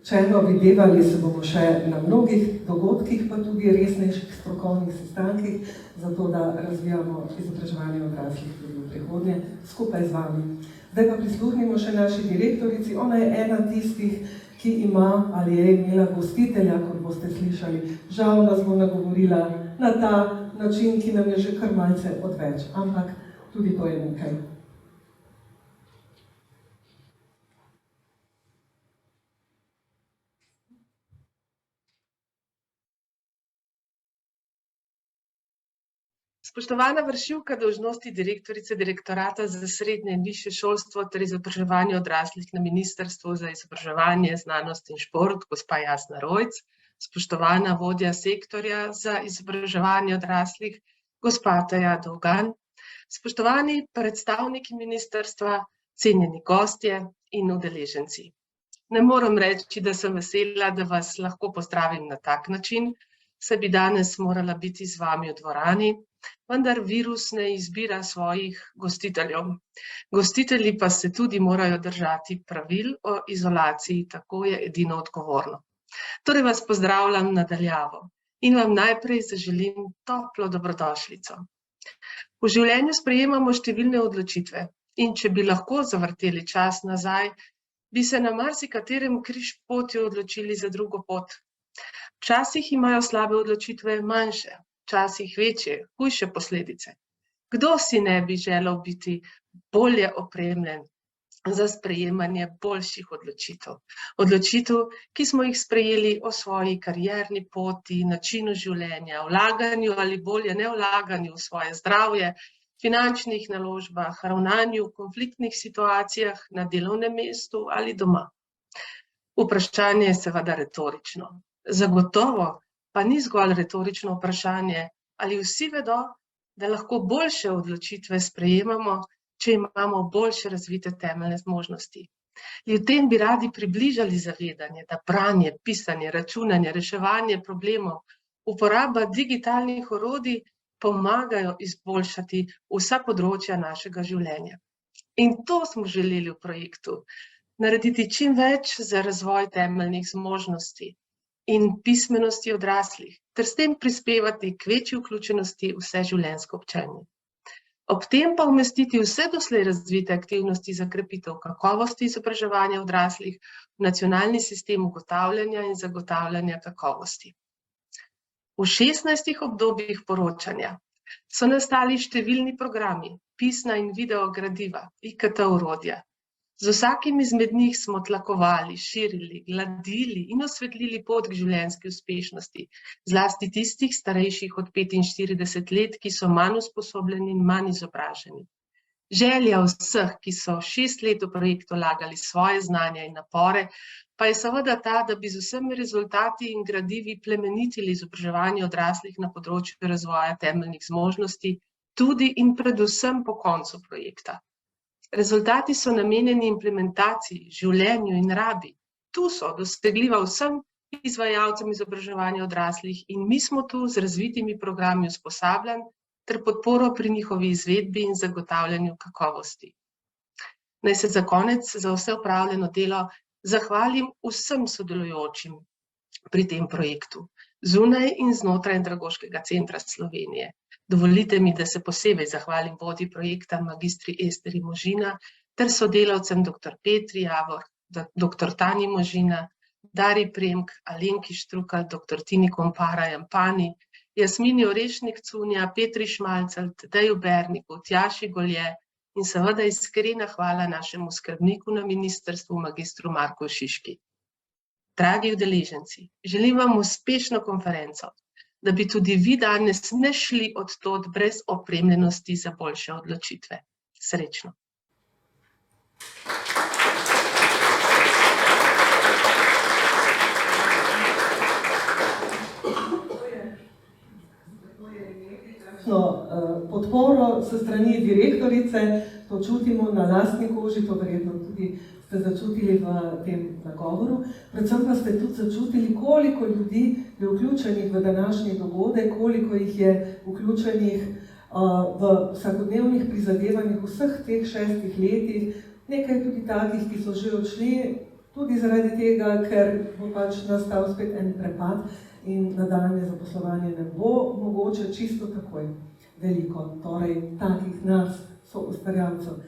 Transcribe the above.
Čeno videvali se bomo še na mnogih dogodkih, pa tudi resnejših strokovnih sestankih, zato da razvijamo izobraževanje odraslih tudi v prihodnje skupaj z vami. Zdaj pa prisluhnimo še naši direktorici. Ona je ena tistih, ki ima ali je imela gostitelja, kot boste slišali. Žal nas bo nagovorila na ta način, ki nam je že kar malce odveč, ampak tudi to je nekaj. Spoštovana vršilka dolžnosti direktorice Direktorata za srednje in višje šolstvo ter izobraževanje odraslih na Ministrstvu za izobraževanje, znanost in šport, gospa Jasna Rojc, spoštovana vodja sektorja za izobraževanje odraslih, gospa Taja Dolgan, spoštovani predstavniki ministrstva, cenjeni gostje in udeleženci. Ne moram reči, da sem vesela, da vas lahko pozdravim na tak način, saj bi danes morala biti z vami v dvorani, vendar virus ne izbira svojih gostiteljev. Gostitelji pa se tudi morajo držati pravil o izolaciji, tako je edino odgovorno. Torej vas pozdravljam nadaljavo in vam najprej zaželim toplo dobrodošlico. V življenju sprejemamo številne odločitve in če bi lahko zavrteli čas nazaj, bi se na marsikaterem križpotju odločili za drugo pot. Včasih imajo slabe odločitve manjše, včasih večje, hujše posledice. Kdo si ne bi želel biti bolje opremljen za sprejemanje boljših odločitev? Odločitev, ki smo jih sprejeli o svoji karierni poti, načinu življenja, vlaganju ali bolje ne vlaganju v svoje zdravje, finančnih naložbah, ravnanju v konfliktnih situacijah na delovnem mestu ali doma. Vprašanje je seveda retorično. Zagotovo pa ni zgolj retorično vprašanje, ali vsi vedo, da lahko boljše odločitve sprejemamo, če imamo boljše razvite temeljne zmožnosti. Ljudem bi radi približali zavedanje, da branje, pisanje, računanje, reševanje problemov, uporaba digitalnih orodij pomagajo izboljšati vsa področja našega življenja. In to smo želeli v projektu, narediti čim več za razvoj temeljnih zmožnosti in pismenosti odraslih, ter s tem prispevati k večji vključenosti vseživljenjsko učenje. Ob tem pa umestiti vse doslej razvite aktivnosti za krepitev kakovosti izobraževanja odraslih v nacionalni sistem ugotavljanja in zagotavljanja kakovosti. V 16 obdobjih poročanja so nastali številni programi, pisna in video gradiva, IKT orodja. Z vsakim izmed njih smo tlakovali, širili, gladili in osvetlili pot k življenjski uspešnosti, zlasti tistih starejših od 45 let, ki so manj usposobljeni in manj izobraženi. Želja vseh, ki so 6 let v projektu vlagali svoje znanja in napore, pa je seveda ta, da bi z vsemi rezultati in gradivi plemenitili izobraževanje odraslih na področju razvoja temeljnih zmožnosti, tudi in predvsem po koncu projekta. Rezultati so namenjeni implementaciji, življenju in rabi. Tu so dosegljiva vsem izvajalcem izobraževanja odraslih in mi smo tu z razvitimi programi usposabljanj ter podporo pri njihovi izvedbi in zagotavljanju kakovosti. Naj se za konec za vse opravljeno delo zahvalim vsem sodelujočim pri tem projektu, zunaj in znotraj Andragoškega centra Slovenije. Dovolite mi, da se posebej zahvalim vodji projekta magistri Esteri Možina ter sodelavcem dr. Petri Javor, dr. Tanji Možina, Dari Premk, Alenki Štrukal, dr. Tini Kompara Jampani, Jasmini Orešnik Cunja, Petri Šmalcelj, Tadeju Berniku, Tjaši Golje in seveda iskrena hvala našemu skrbniku na ministrstvu, magistru Marku Šiški. Dragi udeleženci, želim vam uspešno konferenco, da bi tudi vi danes ne šli od tod brez opremljenosti za boljše odločitve. Srečno! Podporo s strani direktorice, to čutimo na lastni koži, to verjetno tudi ste začutili v tem nagovoru. Predvsem pa ste tudi začutili, koliko ljudi je vključenih v današnji dogodek, koliko jih je vključenih v vsakodnevnih prizadevanjih vseh teh 6 letih. Nekaj tudi takih, ki so že odšli, Tudi zaradi tega, ker bo pač nastal spet en prepad in nadaljne zaposlovanje ne bo mogoče čisto takoj veliko, torej takih nas, soustvarjalcev.